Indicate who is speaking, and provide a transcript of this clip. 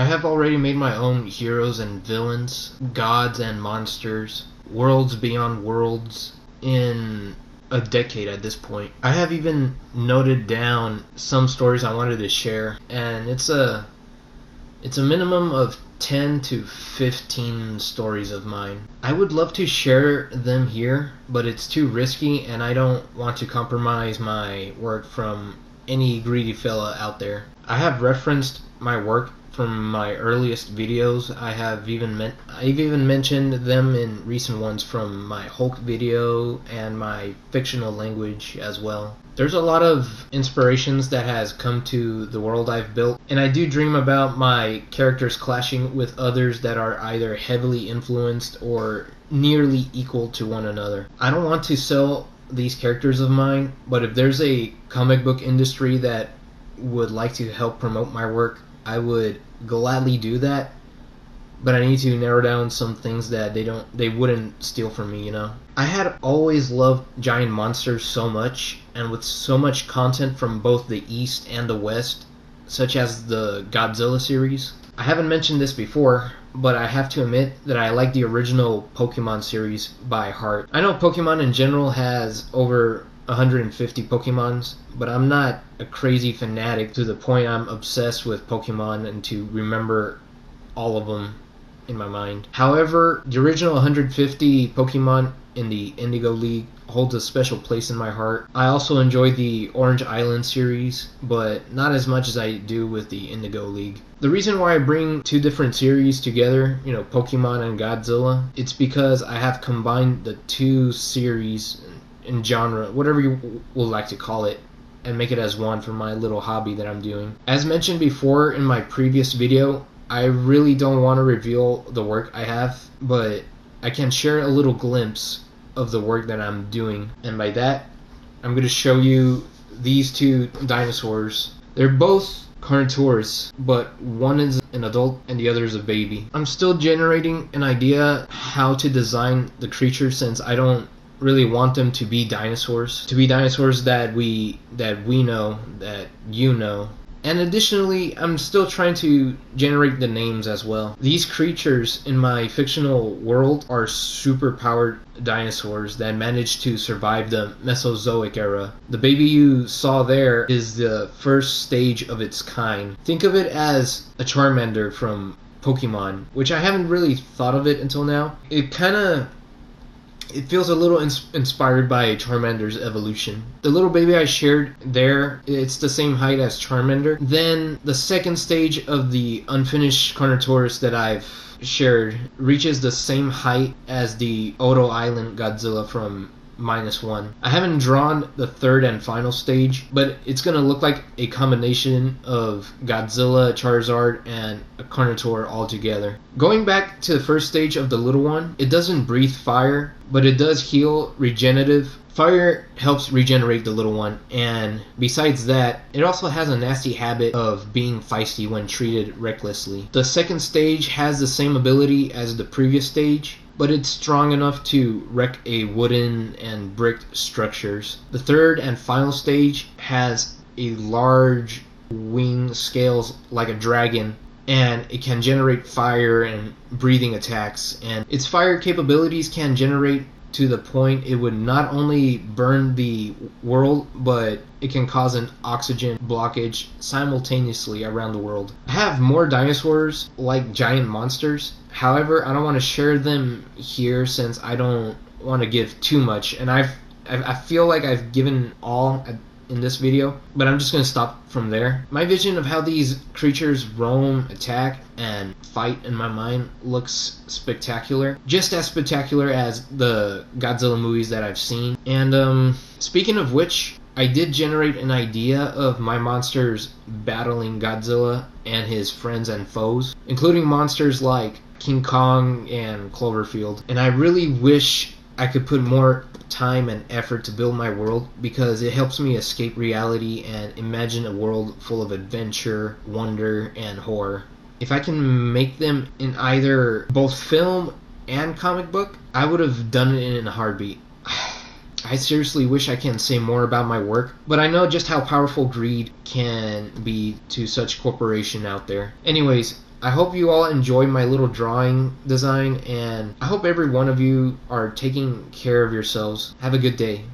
Speaker 1: I have already made my own heroes and villains, gods and monsters, worlds beyond worlds in a decade at this point. I have even noted down some stories I wanted to share, and it's a minimum of 10 to 15 stories of mine. I would love to share them here, but it's too risky and I don't want to compromise my work from any greedy fella out there. I have referenced my work from my earliest videos. I've even mentioned them in recent ones from my Hulk video and my fictional language as well. There's a lot of inspirations that has come to the world I've built, and I do dream about my characters clashing with others that are either heavily influenced or nearly equal to one another. I don't want to sell these characters of mine, but if there's a comic book industry that would like to help promote my work, I would gladly do that, but I need to narrow down some things that they wouldn't steal from me, you know. I had always loved giant monsters so much, and with so much content from both the East and the West, such as the Godzilla series. I haven't mentioned this before, but I have to admit that I like the original Pokemon series by heart. I know Pokemon in general has over 150 Pokemons, but I'm not a crazy fanatic to the point I'm obsessed with Pokemon and to remember all of them in my mind. However, the original 150 Pokemon in the Indigo League holds a special place in my heart. I also enjoy the Orange Island series, but not as much as I do with the Indigo League. The reason why I bring two different series together, Pokemon and Godzilla, it's because I have combined the two series in genre, whatever you would like to call it, and make it as one for my little hobby that I'm doing. As mentioned before in my previous video, I really don't want to reveal the work I have, but I can share a little glimpse of the work that I'm doing. And by that, I'm going to show you these two dinosaurs. They're both Carnotaurus, but one is an adult and the other is a baby. I'm still generating an idea how to design the creature, since I don't really want them to be dinosaurs. That we know, that you know. And additionally, I'm still trying to generate the names as well. These creatures in my fictional world are super-powered dinosaurs that managed to survive the Mesozoic era. The baby you saw there is the first stage of its kind. Think of it as a Charmander from Pokemon, which I haven't really thought of it until now. It feels a little inspired by Charmander's evolution. The little baby I shared there, it's the same height as Charmander. Then the second stage of the unfinished Carnotaurus that I've shared reaches the same height as the Oto Island Godzilla from -1. I haven't drawn the third and final stage, but it's gonna look like a combination of Godzilla, Charizard, and a Carnotaur all together. Going back to the first stage of the little one, it doesn't breathe fire, but it does heal regenerative. Fire helps regenerate the little one, and besides that, it also has a nasty habit of being feisty when treated recklessly. The second stage has the same ability as the previous stage, but it's strong enough to wreck a wooden and bricked structures. The third and final stage has a large wing scales like a dragon, and it can generate fire and breathing attacks, and its fire capabilities can generate to the point it would not only burn the world, but it can cause an oxygen blockage simultaneously around the world. I have more dinosaurs like giant monsters. However, I don't want to share them here since I don't want to give too much, and I feel like I've given all in this video, but I'm just going to stop from there. My vision of how these creatures roam, attack, and fight in my mind looks spectacular. Just as spectacular as the Godzilla movies that I've seen. And speaking of which, I did generate an idea of my monsters battling Godzilla and his friends and foes, including monsters like King Kong and Cloverfield. And I really wish I could put more time and effort to build my world, because it helps me escape reality and imagine a world full of adventure, wonder, and horror. If I can make them in either both film and comic book, I would have done it in a heartbeat. I seriously wish I can say more about my work, but I know just how powerful greed can be to such corporation out there. Anyways, I hope you all enjoy my little drawing design, and I hope every one of you are taking care of yourselves. Have a good day.